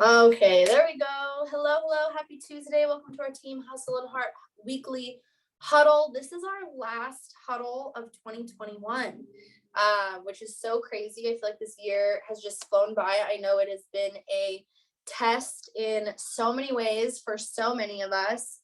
Okay, there we go. Hello. Happy Tuesday. Welcome to our Team Hustle and Heart weekly huddle. This is our last huddle of 2021, which is so crazy. I feel like this year has just flown by. I know it has been a test in so many ways for so many of us.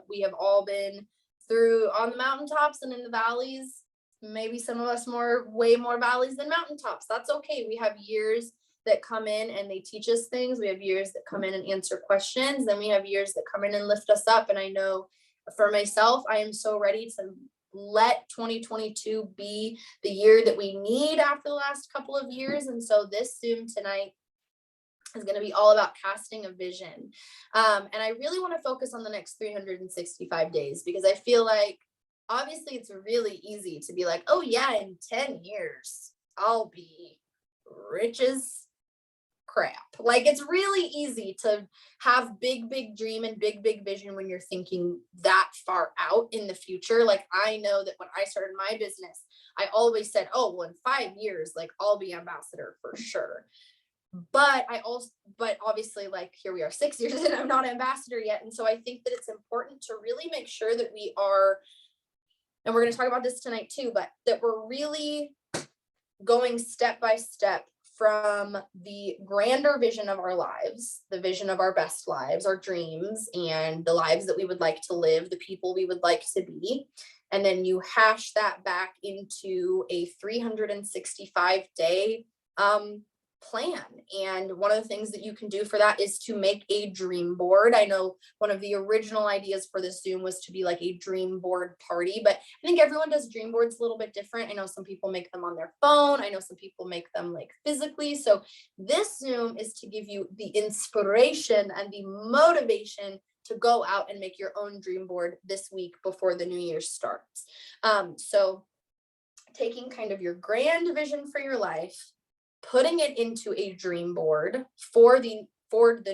We have all been through on the mountaintops and in the valleys. Maybe some of us way more valleys than mountaintops. That's okay. We have years that come in and they teach us things. We have years that come in and answer questions. Then we have years that come in and lift us up. And I know for myself, I am so ready to let 2022 be the year that we need after the last couple of years. And so this Zoom tonight is going to be all about casting a vision. And I really want to focus on the next 365 days because I feel like obviously it's really easy to be like, oh yeah, in 10 years, I'll be rich as crap. Like it's really easy to have big dream and big vision when you're thinking that far out in the future. Like I know that when I started my business, I always said, oh, well, in 5 years, like I'll be ambassador for sure. But obviously, like here we are 6 years and I'm not ambassador yet. And so I think that it's important to really make sure that we are, and we're going to talk about this tonight too, but that we're really going step by step from the grander vision of our lives, the vision of our best lives, our dreams, and the lives that we would like to live, the people we would like to be. And then you hash that back into a 365-day plan. And one of the things that you can do for that is to make a dream board. I know one of the original ideas for this Zoom was to be like a dream board party, but I think everyone does dream boards a little bit different. I know some people make them on their phone. I know some people make them like physically. So this Zoom is to give you the inspiration and the motivation to go out and make your own dream board this week before the new year starts. So taking kind of your grand vision for your life, putting it into a dream board for the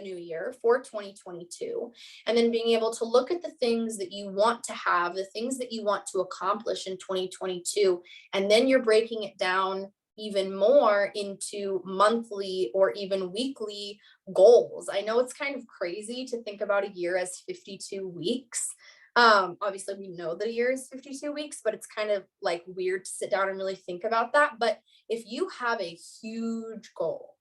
new year, for 2022, and then being able to look at the things that you want to have, the things that you want to accomplish in 2022, and then you're breaking it down even more into monthly or even weekly goals. I know it's kind of crazy to think about a year as 52 weeks. Obviously we know that a year is 52 weeks, but it's kind of like weird to sit down and really think about that. But if you have a huge goal,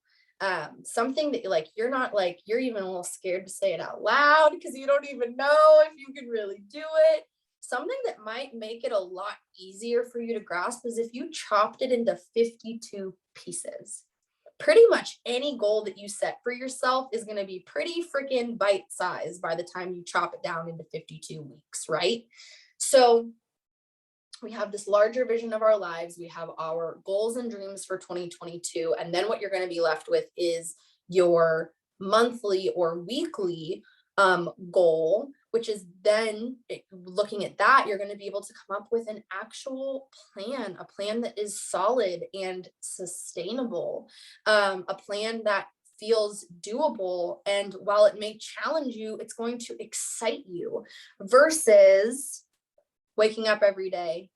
something that you're not like, you're even a little scared to say it out loud because you don't even know if you can really do it. Something that might make it a lot easier for you to grasp is if you chopped it into 52 pieces. Pretty much any goal that you set for yourself is going to be pretty freaking bite-sized by the time you chop it down into 52 weeks, right? So we have this larger vision of our lives. We have our goals and dreams for 2022. And then what you're going to be left with is your monthly or weekly goal, which is then looking at that, you're going to be able to come up with an actual plan, a plan that is solid and sustainable, a plan that feels doable. And while it may challenge you, it's going to excite you versus waking up every day,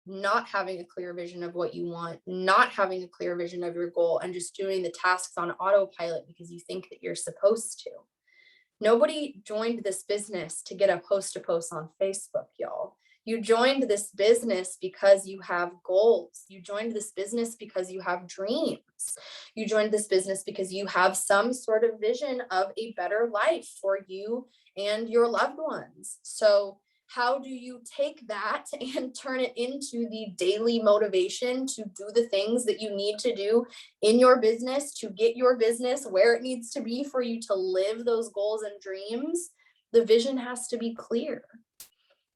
not having a clear vision of what you want, not having a clear vision of your goal, and just doing the tasks on autopilot because you think that you're supposed to. Nobody joined this business to get a post on Facebook, y'all. You joined this business because you have goals. You joined this business because you have dreams. You joined this business because you have some sort of vision of a better life for you and your loved ones. So how do you take that and turn it into the daily motivation to do the things that you need to do in your business to get your business where it needs to be for you to live those goals and dreams? The vision has to be clear.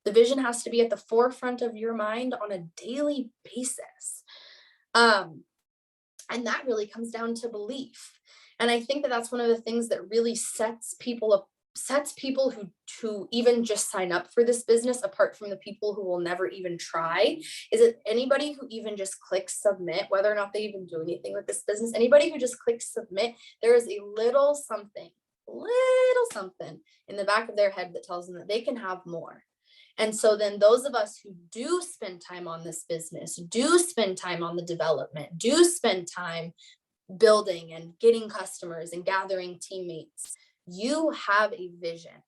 The vision has to be at the forefront of your mind on a daily basis. And that really comes down to belief. And I think that that's one of the things that really sets people who even just sign up for this business apart from the people who will never even try. Is it anybody who even just clicks submit, whether or not they even do anything with this business, anybody who just clicks submit, there is a little something in the back of their head that tells them that they can have more. And so then those of us who do spend time on this business, do spend time on the development, do spend time building and getting customers and gathering teammates. You have a vision.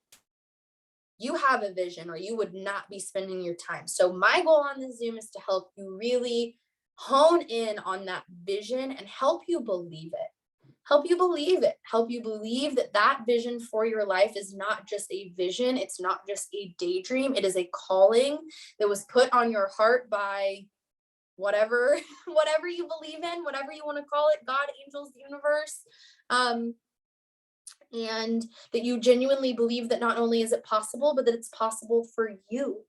You have a vision, or you would not be spending your time. So my goal on this Zoom is to help you really hone in on that vision and help you believe it. Help you believe it. Help you believe that that vision for your life is not just a vision. It's not just a daydream. It is a calling that was put on your heart by whatever, whatever you believe in, whatever you want to call it, God, angels, the universe. And that you genuinely believe that not only is it possible, but that it's possible for you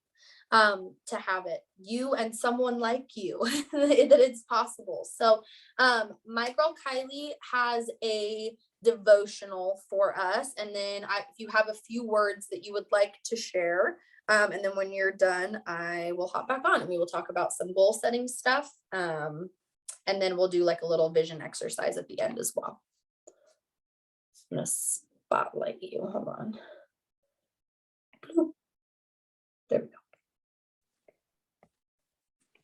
to have it, you and someone like you, that it's possible. So my girl Kylie has a devotional for us. And then if you have a few words that you would like to share, and then when you're done, I will hop back on and we will talk about some goal setting stuff. And then we'll do like a little vision exercise at the end as well. I'm gonna spotlight you. Hold on. There we go.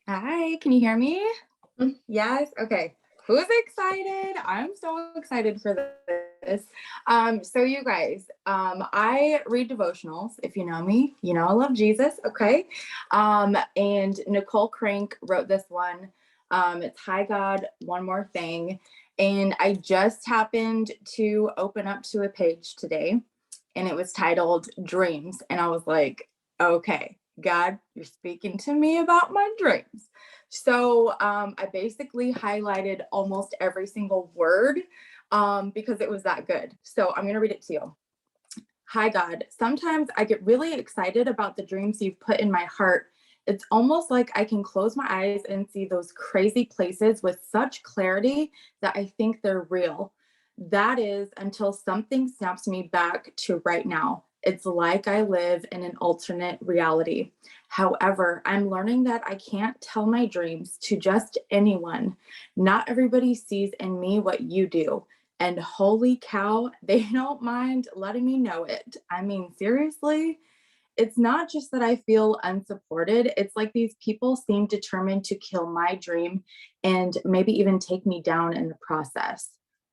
Hi, can you hear me? Mm-hmm. Yes. Okay. Who's excited? I'm so excited for this. So you guys, I read devotionals. If you know me, you know I love Jesus. Okay. And Nicole Crank wrote this one. It's Hi God, One More Thing. And I just happened to open up to a page today, and it was titled Dreams. And I was like, okay, God, you're speaking to me about my dreams. So I basically highlighted almost every single word because it was that good. So I'm going to read it to you. Hi, God. Sometimes I get really excited about the dreams you've put in my heart. It's almost like I can close my eyes and see those crazy places with such clarity that I think they're real. That is until something snaps me back to right now. It's like I live in an alternate reality. However, I'm learning that I can't tell my dreams to just anyone. Not everybody sees in me what you do. And holy cow, they don't mind letting me know it. I mean, seriously? It's not just that I feel unsupported. It's like these people seem determined to kill my dream and maybe even take me down in the process.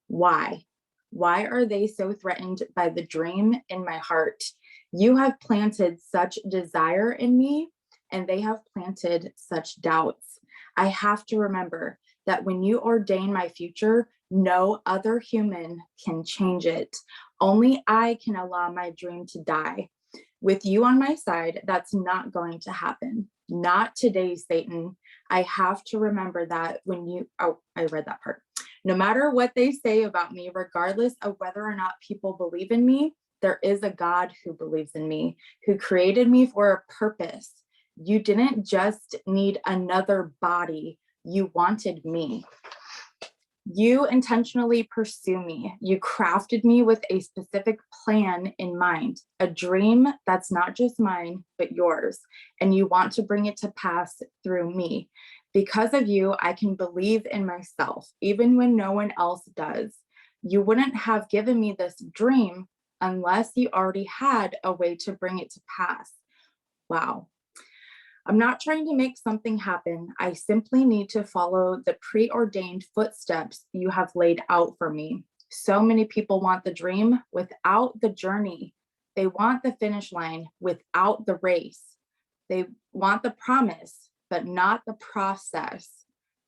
Why? Why are they so threatened by the dream in my heart? You have planted such desire in me, and they have planted such doubts. I have to remember that when you ordain my future, no other human can change it. Only I can allow my dream to die. With you on my side, that's not going to happen. Not today, Satan. I have to remember that I read that part. No matter what they say about me, regardless of whether or not people believe in me, there is a God who believes in me, who created me for a purpose. You didn't just need another body. You wanted me. You intentionally pursue me. You crafted me with a specific plan in mind, a dream that's not just mine, but yours. And you want to bring it to pass through me. Because of you, I can believe in myself, even when no one else does. You wouldn't have given me this dream unless you already had a way to bring it to pass. Wow. I'm not trying to make something happen. I simply need to follow the preordained footsteps you have laid out for me. So many people want the dream without the journey. They want the finish line without the race. They want the promise, but not the process.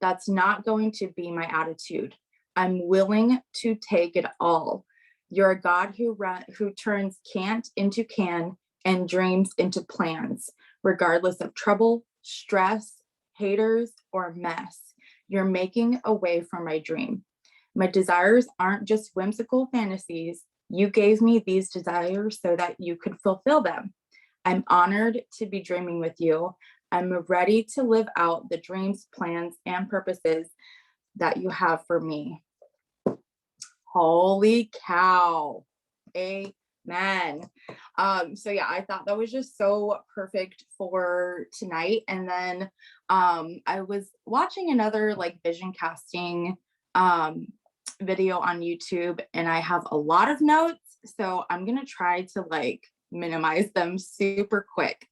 That's not going to be my attitude. I'm willing to take it all. You're a God who turns can't into can and dreams into plans. Regardless of trouble, stress, haters, or mess, you're making a way for my dream. My desires aren't just whimsical fantasies. You gave me these desires so that you could fulfill them. I'm honored to be dreaming with you. I'm ready to live out the dreams, plans, and purposes that you have for me. Holy cow. Amen. So yeah, I thought that was just so perfect for tonight. And then I was watching another like vision casting video on YouTube, and I have a lot of notes. So I'm gonna try to like minimize them super quick.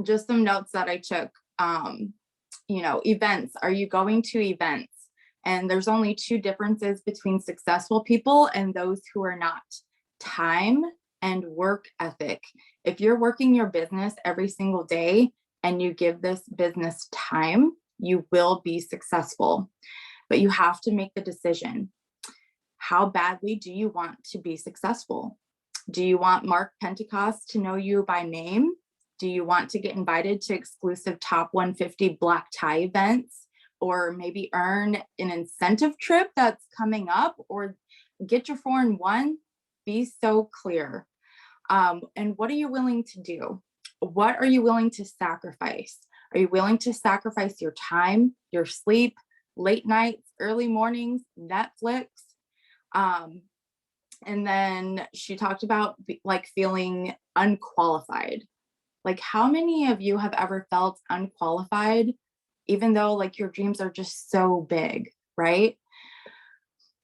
Just some notes that I took. Events. Are you going to events? And there's only two differences between successful people and those who are not: time and work ethic. If you're working your business every single day and you give this business time, you will be successful. But you have to make the decision. How badly do you want to be successful? Do you want Mark Pentecost to know you by name? Do you want to get invited to exclusive top 150 black tie events, or maybe earn an incentive trip that's coming up, or get your 4-in-1? Be so clear. And what are you willing to do? What are you willing to sacrifice? Are you willing to sacrifice your time, your sleep, late nights, early mornings, Netflix? And then she talked about like feeling unqualified. Like, how many of you have ever felt unqualified, even though like your dreams are just so big, right?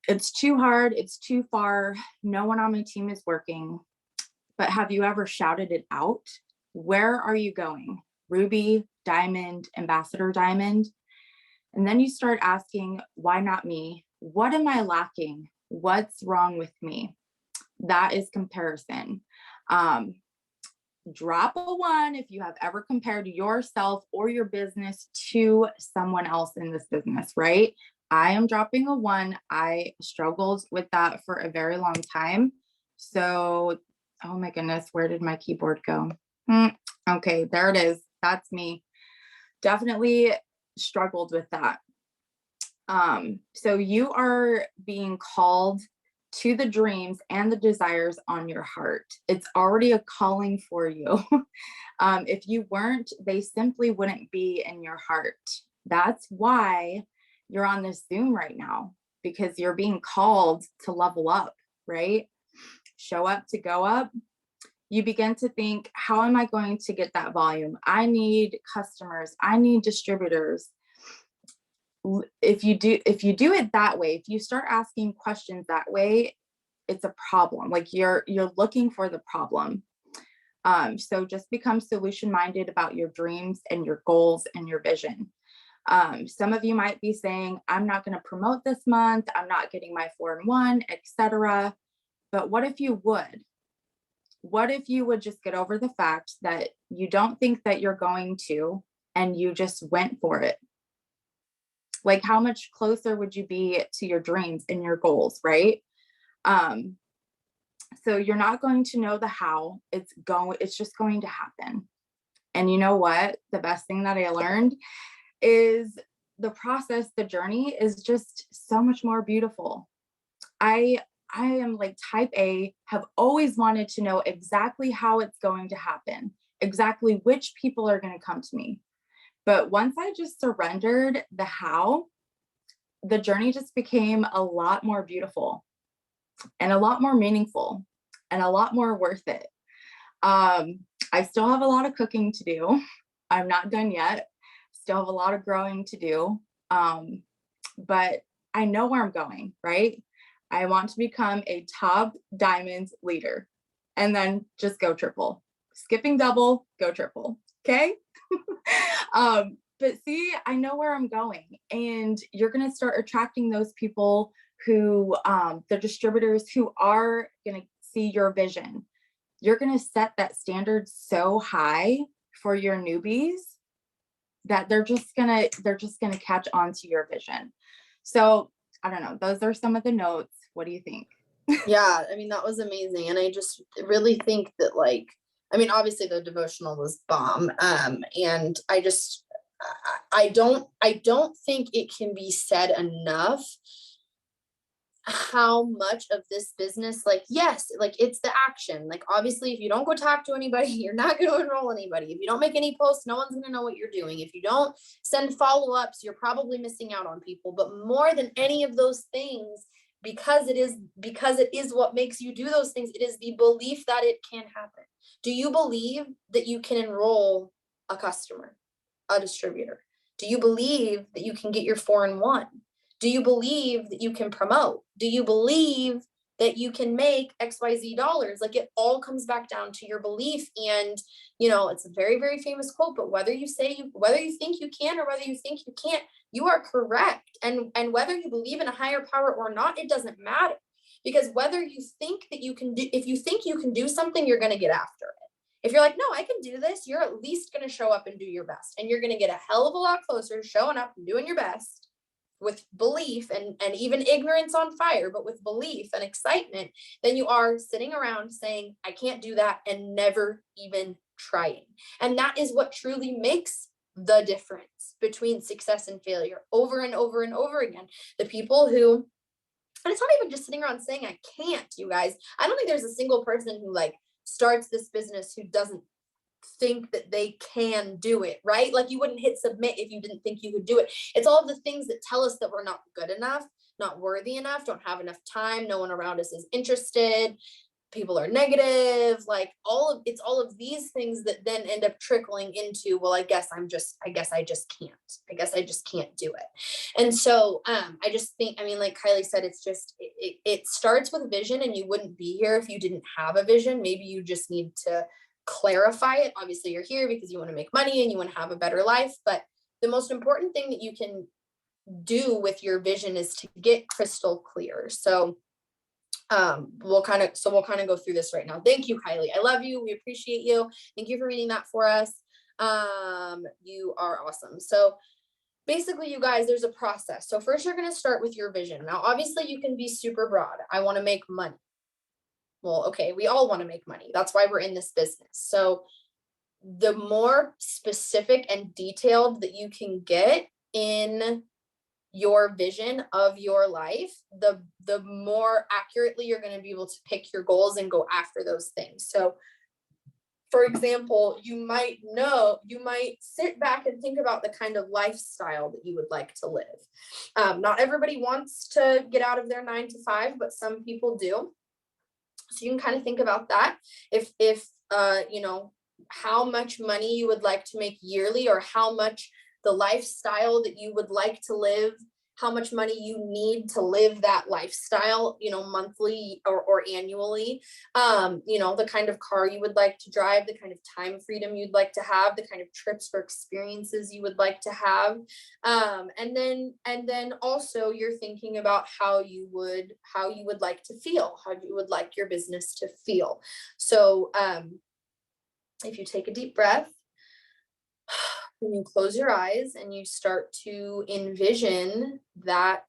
It's too hard. It's too far. No one on my team is working. But have you ever shouted it out? Where are you going? Ruby, Diamond, Ambassador Diamond. And then you start asking, why not me? What am I lacking? What's wrong with me? That is comparison. Drop a 1 if you have ever compared yourself or your business to someone else in this business, right? I am dropping a 1. I struggled with that for a very long time. So, oh my goodness, where did my keyboard go? Okay, there it is. That's me. Definitely struggled with that. So you are being called to the dreams and the desires on your heart. It's already a calling for you. If you weren't, they simply wouldn't be in your heart. That's why you're on this Zoom right now, because you're being called to level up, right? Show up to go up. You begin to think, how am I going to get that volume? I need customers. I need distributors. If you do it that way, if you start asking questions that way, it's a problem. Like you're looking for the problem. So just become solution minded about your dreams and your goals and your vision. Some of you might be saying, I'm not going to promote this month. I'm not getting my 4-in-1, etc. But what if you would? What if you would just get over the fact that you don't think that you're going to, and you just went for it? Like, how much closer would you be to your dreams and your goals, right? So you're not going to know the how. It's just going to happen. And you know what? The best thing that I learned is the process, the journey is just so much more beautiful. I am like type A, have always wanted to know exactly how it's going to happen, exactly which people are going to come to me. But once I just surrendered the how, the journey just became a lot more beautiful and a lot more meaningful and a lot more worth it. I still have a lot of cooking to do. I'm not done yet. Still have a lot of growing to do. But I know where I'm going, right? I want to become a top diamonds leader, and then just go triple. Skipping double, go triple. Okay. But see, I know where I'm going, and you're going to start attracting those people who, the distributors who are going to see your vision. You're going to set that standard so high for your newbies that they're just going to catch on to your vision. So I don't know. Those are some of the notes. What do you think? Yeah, I mean, that was amazing. And I just really think that, like, I mean, obviously the devotional was bomb. And I don't think it can be said enough how much of this business, like, yes, like it's the action. Like, obviously, if you don't go talk to anybody, you're not going to enroll anybody. If you don't make any posts, no one's going to know what you're doing. If you don't send follow-ups, you're probably missing out on people. But more than any of those things, because it is what makes you do those things, it is the belief that it can happen. Do you believe that you can enroll a customer, a distributor? Do you believe that you can get your 4-in-1? Do you believe that you can promote? Do you believe that you can make XYZ dollars. Like, it all comes back down to your belief. And, you know, it's a very, very famous quote, but whether you think you can or whether you think you can't, you are correct. And whether you believe in a higher power or not, it doesn't matter. Because whether you think that you can do, if you think you can do something, you're going to get after it. If you're like, no, I can do this, you're at least going to show up and do your best. And you're going to get a hell of a lot closer showing up and doing your best with belief and even ignorance on fire, but with belief and excitement, than you are sitting around saying, I can't do that, and never even trying. And that is what truly makes the difference between success and failure over and over and over again. The people who, and it's not even just sitting around saying I can't, you guys. I don't think there's a single person who like starts this business who doesn't think that they can do it, right? Like, you wouldn't hit submit if you didn't think you could do it. It's all the things that tell us that we're not good enough, not worthy enough, don't have enough time, no one around us is interested, people are negative, like it's all of these things that then end up trickling into, well, I guess I just can't do it. And so I just think, I mean, like Kylie said, it's just it starts with vision, and you wouldn't be here if you didn't have a vision. Maybe you just need to clarify it. Obviously you're here because you want to make money and you want to have a better life, but the most important thing that you can do with your vision is to get crystal clear. So we'll kind of go through this right now. Thank you, Kylie. I love you. We appreciate you. Thank you for reading that for us. You are awesome. So basically, you guys, there's a process. So first you're going to start with your vision. Now, obviously you can be super broad. I want to make money. Well, okay, we all want to make money. That's why we're in this business. So the more specific and detailed that you can get in your vision of your life, the more accurately you're going to be able to pick your goals and go after those things. So for example, you might sit back and think about the kind of lifestyle that you would like to live. Not everybody wants to get out of their 9 to 5, but some people do. So you can kind of think about that. If you know, how much money you would like to make yearly, or how much the lifestyle that you would like to live, how much money you need to live that lifestyle, you know, monthly or annually, you know, the kind of car you would like to drive, the kind of time freedom you'd like to have, the kind of trips or experiences you would like to have. And then also you're thinking about how you would like to feel, how you would like your business to feel. So if you take a deep breath, when you close your eyes and you start to envision that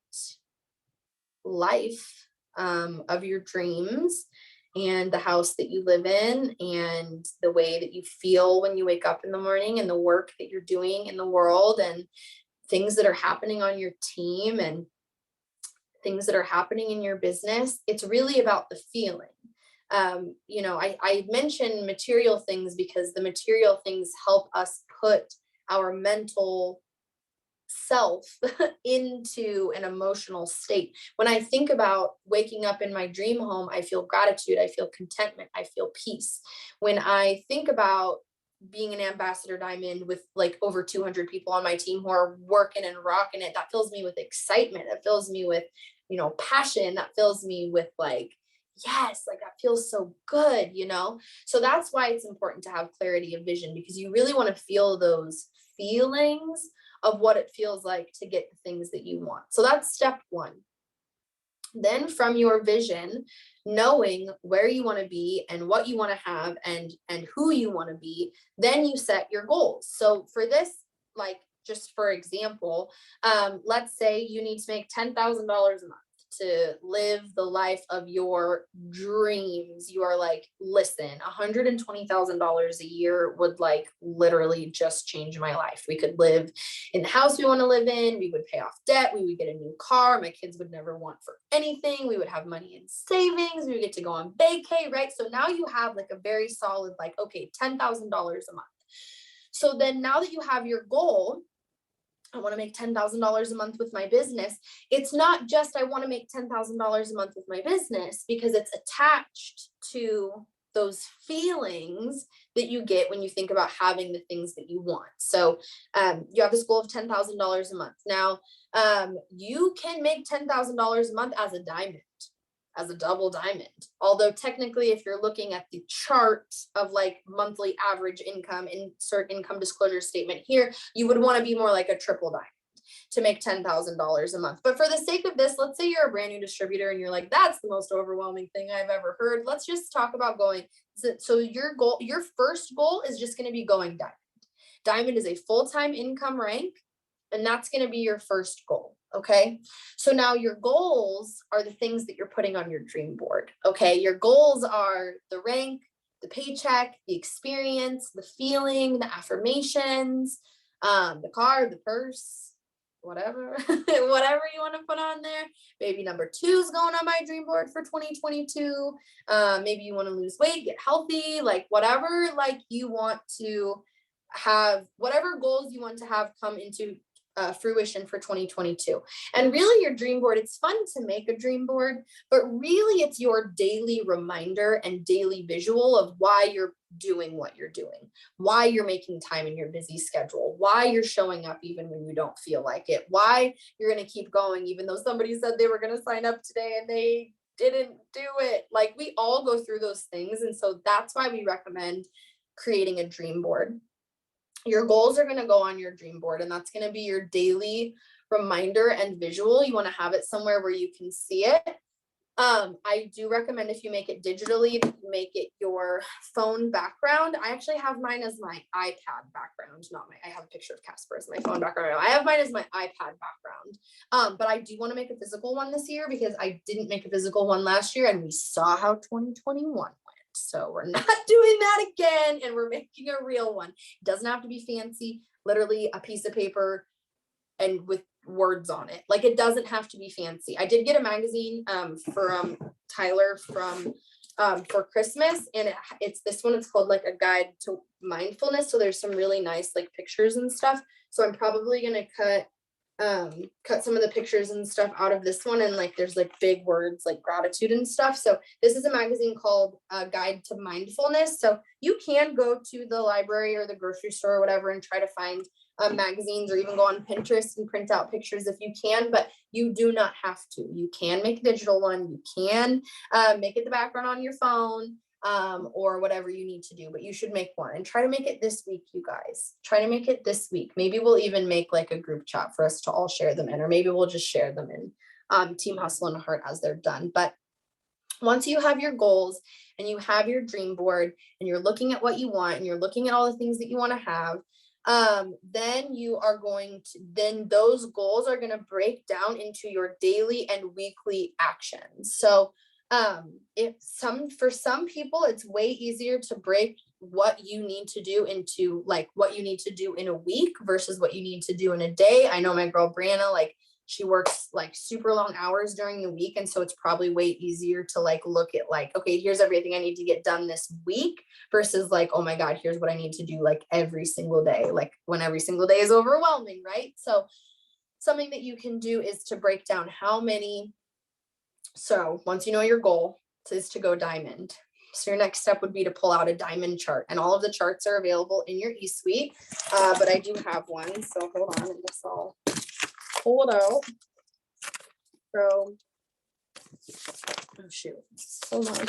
life of your dreams, and the house that you live in, and the way that you feel when you wake up in the morning, and the work that you're doing in the world, and things that are happening on your team, and things that are happening in your business, it's really about the feeling. You know, I mention material things because the material things help us put our mental self into an emotional state. When I think about waking up in my dream home, I feel gratitude, I feel contentment, I feel peace. When I think about being an ambassador diamond with like over 200 people on my team who are working and rocking it, that fills me with excitement. That fills me with, you know, passion. That fills me with like, yes, like that feels so good, you know? So that's why it's important to have clarity of vision, because you really want to feel those feelings of what it feels like to get the things that you want. So that's step one. Then from your vision, knowing where you want to be and what you want to have and who you want to be, then you set your goals. So for this, like just for example, let's say you need to make $10,000 a month to live the life of your dreams. You are like, listen, $120,000 a year would like literally just change my life. We could live in the house we want to live in. We would pay off debt. We would get a new car. My kids would never want for anything. We would have money in savings. We would get to go on vacay, right? So now you have like a very solid, like, okay, $10,000 a month. So then now that you have your goal, I want to make $10,000 a month with my business. It's not just I want to make $10,000 a month with my business, because it's attached to those feelings that you get when you think about having the things that you want. So you have this goal of $10,000 a month. Now you can make $10,000 a month as a diamond. as a double diamond. Although technically, if you're looking at the chart of like monthly average income, insert income disclosure statement here, you would want to be more like a triple diamond to make $10,000 a month. But for the sake of this, let's say you're a brand new distributor and you're like, that's the most overwhelming thing I've ever heard. Let's just talk about going. So your goal, your first goal is just going to be going diamond. Diamond is a full-time income rank, and that's going to be your first goal. Okay. So now your goals are the things that you're putting on your dream board. Okay. Your goals are the rank, the paycheck, the experience, the feeling, the affirmations, the car, the purse, whatever, whatever you want to put on there. Maybe number 2 is going on my dream board for 2022. Maybe you want to lose weight, get healthy, like whatever, like you want to have, whatever goals you want to have come into fruition for 2022. And really your dream board, it's fun to make a dream board, but really it's your daily reminder and daily visual of why you're doing what you're doing, why you're making time in your busy schedule, why you're showing up even when you don't feel like it, why you're going to keep going even though somebody said they were going to sign up today and they didn't do it. Like we all go through those things. And so that's why we recommend creating a dream board. Your goals are going to go on your dream board, and that's going to be your daily reminder and visual. You want to have it somewhere where you can see it. I do recommend if you make it digitally, make it your phone background. I actually have mine as my iPad background, I have a picture of Casper as my phone background. I have mine as my iPad background. But I do want to make a physical one this year because I didn't make a physical one last year and we saw how 2021 went. So we're not doing that again, and we're making a real one. It doesn't have to be fancy, literally a piece of paper and with words on it. Like it doesn't have to be fancy. I did get a magazine from Tyler for Christmas, and it's this one. It's called like a guide to mindfulness. So there's some really nice like pictures and stuff. So I'm probably gonna cut some of the pictures and stuff out of this one, and like there's like big words like gratitude and stuff. So this is a magazine called Guide to Mindfulness. So you can go to the library or the grocery store or whatever and try to find magazines, or even go on Pinterest and print out pictures if you can, but you do not have to. You can make a digital one, you can make it the background on your phone, or whatever you need to do, but you should make one and try to make it this week, you guys. Try to make it this week. Maybe we'll even make like a group chat for us to all share them in, or maybe we'll just share them in Team Hustle and Heart as they're done. But once you have your goals and you have your dream board and you're looking at what you want and you're looking at all the things that you want to have, then those goals are going to break down into your daily and weekly actions. So for some people, it's way easier to break what you need to do into like what you need to do in a week versus what you need to do in a day. I know my girl Brianna, like she works like super long hours during the week. And so it's probably way easier to like look at like, okay, here's everything I need to get done this week versus like, oh my God, here's what I need to do like every single day, like when every single day is overwhelming, right? So something that you can do is to break down so once you know your goal is to go diamond. So your next step would be to pull out a diamond chart, and all of the charts are available in your eSuite. But I do have one, so hold on, and this I'll pull it out. So, oh shoot, hold on.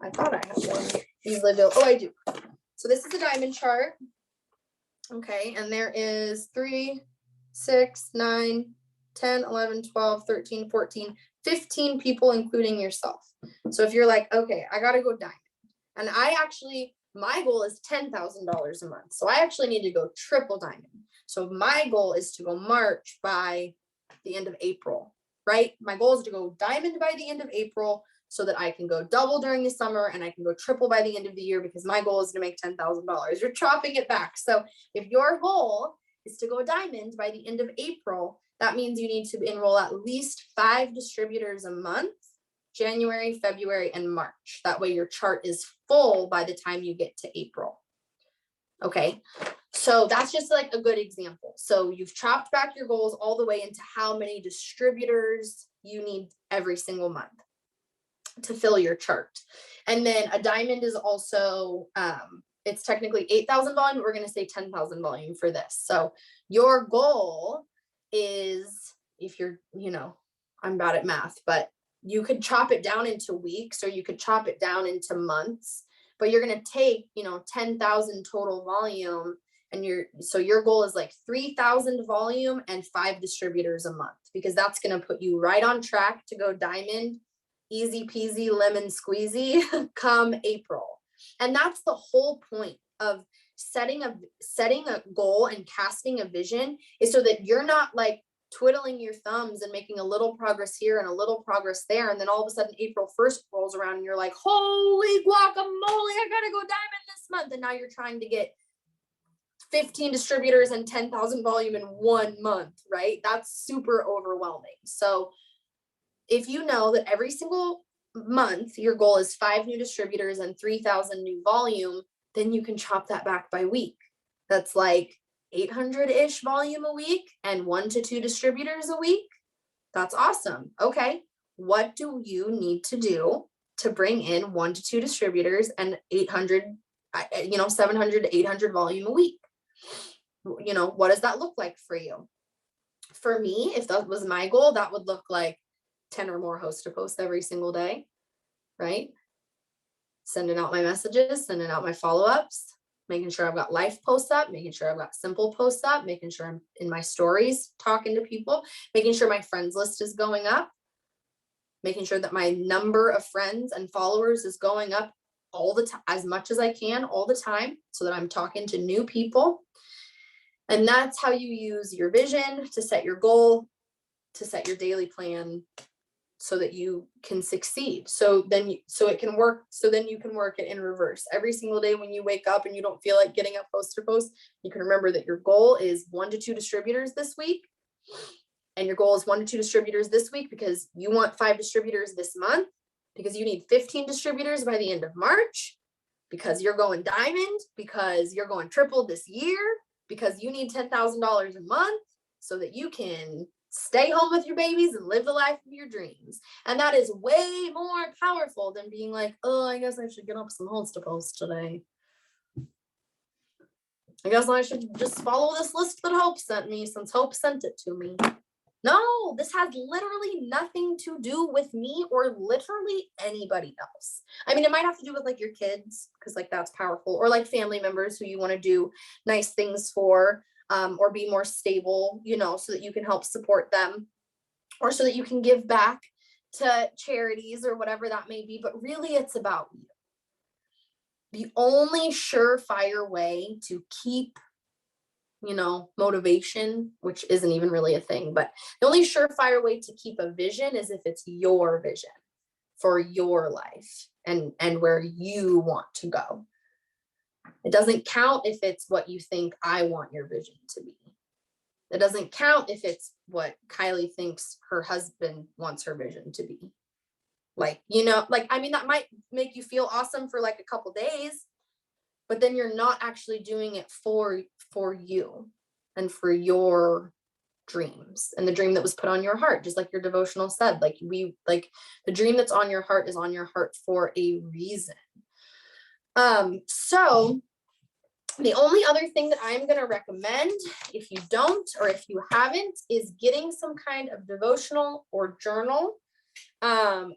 I thought I had one easily built. Oh, I do. So this is a diamond chart. Okay, and there is 3, 6, 9, 10, 11, 12, 13, 14, 15 people, including yourself. So if you're like, okay, I got to go diamond. And my goal is $10,000 a month. So I actually need to go triple diamond. So my goal is to go March by the end of April, right? My goal is to go diamond by the end of April so that I can go double during the summer and I can go triple by the end of the year, because my goal is to make $10,000. You're chopping it back. So if your goal is to go diamond by the end of April, that means you need to enroll at least 5 distributors a month, January, February, and March. That way your chart is full by the time you get to April. Okay, so that's just like a good example. So you've chopped back your goals all the way into how many distributors you need every single month to fill your chart. And then a diamond is also, it's technically 8,000 volume, but we're going to say 10,000 volume for this. So your goal is, if you're, I'm bad at math, but you could chop it down into weeks, or you could chop it down into months, but you're going to take, 10,000 total volume, and your goal is like 3,000 volume and 5 distributors a month, because that's going to put you right on track to go diamond, easy peasy lemon squeezy come April. And that's the whole point of setting a goal and casting a vision, is so that you're not like twiddling your thumbs and making a little progress here and a little progress there, and then all of a sudden April 1st rolls around and you're like, holy guacamole, I gotta go diamond this month, and now you're trying to get 15 distributors and 10,000 volume in 1 month, right? That's super overwhelming. So if you know that every single month your goal is 5 new distributors and 3,000 new volume, then you can chop that back by week. That's like 800-ish volume a week and 1 to 2 distributors a week. That's awesome. Okay, what do you need to do to bring in 1 to 2 distributors and 700 to 800 volume a week? What does that look like for you? For me, if that was my goal, that would look like 10 or more host to posts every single day, right? Sending out my messages, sending out my follow-ups, making sure I've got life posts up, making sure I've got simple posts up, making sure I'm in my stories talking to people, making sure my friends list is going up, making sure that my number of friends and followers is going up all the time, as much as I can all the time, so that I'm talking to new people. And that's how you use your vision to set your goal, to set your daily plan, so that you can succeed. So then it can work. So then you can work it in reverse. Every single day when you wake up and you don't feel like getting up post to post, you can remember that your goal is 1 to 2 distributors this week. And your goal is 1 to 2 distributors this week because you want 5 distributors this month, because you need 15 distributors by the end of March, because you're going diamond, because you're going triple this year, because you need $10,000 a month so that you can stay home with your babies and live the life of your dreams. And that is way more powerful than being like, oh, I guess I should get up some host to post today. I guess I should just follow this list that Hope sent me, since Hope sent it to me. No, this has literally nothing to do with me or literally anybody else. I mean, it might have to do with like your kids, because like that's powerful, or like family members who you want to do nice things for, or be more stable, so that you can help support them, or so that you can give back to charities or whatever that may be. But really, it's about you. The only surefire way to keep, motivation, which isn't even really a thing, but the only surefire way to keep a vision is if it's your vision for your life and where you want to go. It doesn't count if it's what you think I want your vision to be. It doesn't count if it's what Kylie thinks her husband wants her vision to be. That might make you feel awesome for like a couple days, but then you're not actually doing it for you and for your dreams and the dream that was put on your heart. Just like your devotional said, the dream that's on your heart is on your heart for a reason. So the only other thing that I'm going to recommend, if you don't, or if you haven't, is getting some kind of devotional or journal,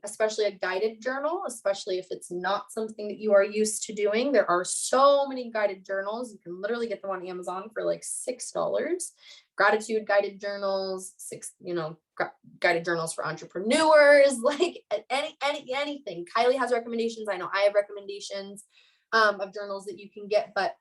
especially a guided journal, especially if it's not something that you are used to doing. There are so many guided journals. You can literally get them on Amazon for like $6. Gratitude guided journals, guided journals for entrepreneurs, like anything. Kylie has recommendations. I know I have recommendations of journals that you can get, but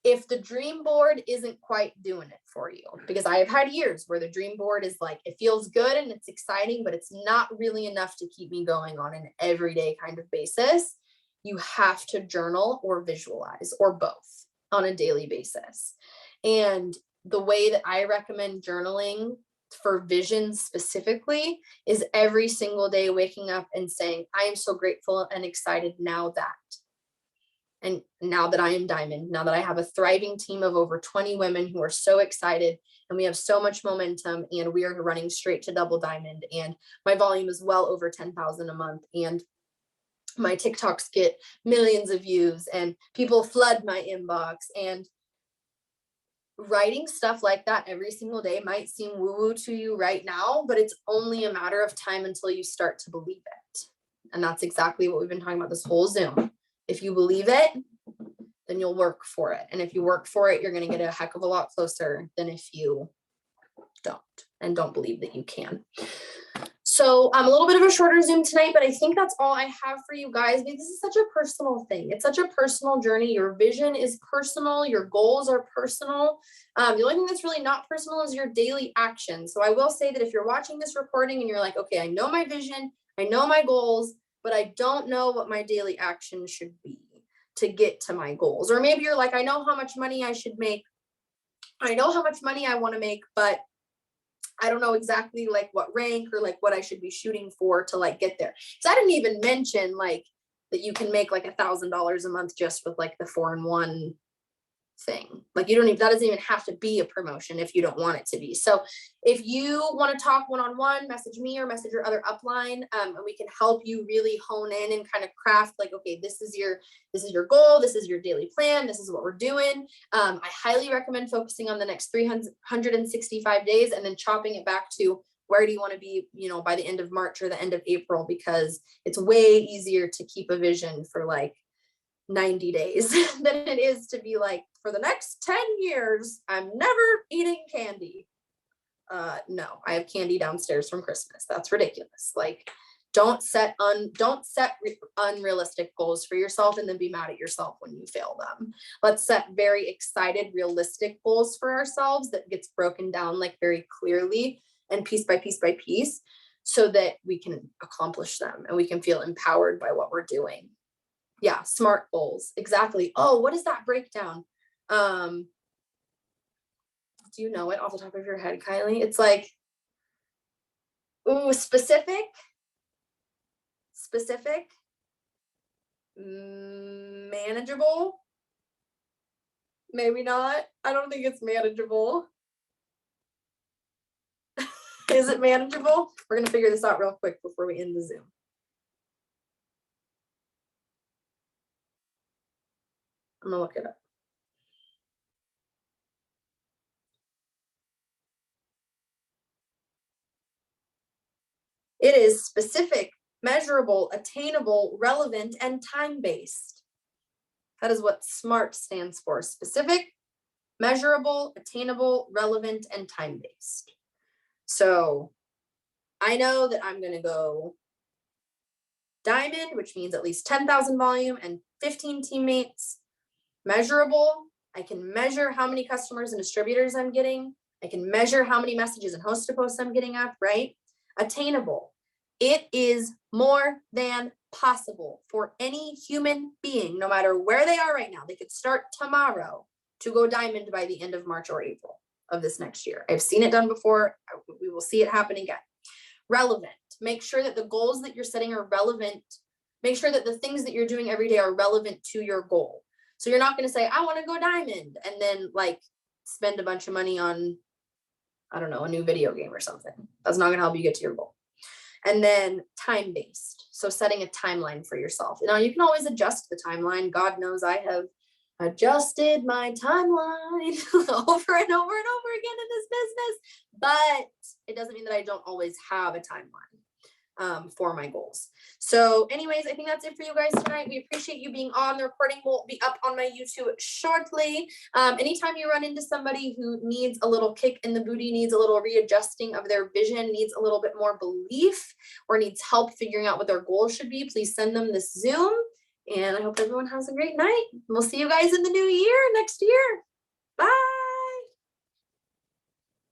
if the dream board isn't quite doing it for you, because I have had years where the dream board is like, it feels good and it's exciting, but it's not really enough to keep me going on an everyday kind of basis, you have to journal or visualize, or both, on a daily basis. And the way that I recommend journaling for vision specifically is every single day waking up and saying, I am so grateful and excited now that. And now that I am diamond, now that I have a thriving team of over 20 women who are so excited, and we have so much momentum, and we are running straight to double diamond, and my volume is well over 10,000 a month, and my TikToks get millions of views, and people flood my inbox, and writing stuff like that every single day might seem woo-woo to you right now, but it's only a matter of time until you start to believe it. And that's exactly what we've been talking about this whole Zoom. If you believe it, then you'll work for it. And if you work for it, you're going to get a heck of a lot closer than if you don't and don't believe that you can. So a little bit of a shorter Zoom tonight, but I think that's all I have for you guys, because this is such a personal thing. It's such a personal journey. Your vision is personal. Your goals are personal. The only thing that's really not personal is your daily action. So I will say that if you're watching this recording and you're like, okay, I know my vision, I know my goals, but I don't know what my daily action should be to get to my goals. Or maybe you're like, I know how much money I should make. I know how much money I want to make, but I don't know exactly like what rank or like what I should be shooting for to like get there. So I didn't even mention like that you can make like $1,000 a month just with like the 4-in-1 thing. Like you don't even, that doesn't even have to be a promotion if you don't want it to be. So if you want to talk one-on-one, message me or message your other upline, and we can help you really hone in and kind of craft like, okay, this is your goal, this is your daily plan, this is what we're doing. I highly recommend focusing on the next 365 days and then chopping it back to where do you want to be, by the end of March or the end of April, because it's way easier to keep a vision for like 90 days than it is to be like, for the next 10 years, I'm never eating candy. No, I have candy downstairs from Christmas. That's ridiculous. Like, don't set unrealistic goals for yourself and then be mad at yourself when you fail them. Let's set very excited, realistic goals for ourselves that gets broken down like very clearly and piece by piece by piece, so that we can accomplish them and we can feel empowered by what we're doing. Yeah, SMART goals. Exactly. Oh, what is that breakdown? Do you know it off the top of your head, Kylie? It's like, specific, manageable, maybe not. I don't think it's manageable. Is it manageable? We're gonna figure this out real quick before we end the Zoom. I'm gonna look it up. It is specific, measurable, attainable, relevant, and time-based. That is what SMART stands for. Specific, measurable, attainable, relevant, and time-based. So I know that I'm going to go diamond, which means at least 10,000 volume and 15 teammates. Measurable, I can measure how many customers and distributors I'm getting. I can measure how many messages and host to posts I'm getting up, right? Attainable, it is more than possible for any human being, no matter where they are right now. They could start tomorrow to go diamond by the end of March or April of this next year. I've seen it done before. We will see it happen again. Relevant, make sure that the goals that you're setting are relevant. Make sure that the things that you're doing every day are relevant to your goal. So you're not going to say, I want to go diamond, and then like spend a bunch of money on, I don't know, a new video game or something. That's not going to help you get to your goal. And then time-based. So setting a timeline for yourself. Now you can always adjust the timeline. God knows I have adjusted my timeline over and over and over again in this business, but it doesn't mean that I don't always have a timeline for my goals. So anyways, I think that's it for you guys tonight. We appreciate you being on. The recording will be up on my YouTube shortly. Anytime you run into somebody who needs a little kick in the booty, needs a little readjusting of their vision, needs a little bit more belief, or needs help figuring out what their goals should be, please send them this Zoom. And I hope everyone has a great night. We'll see you guys in the new year next year. Bye.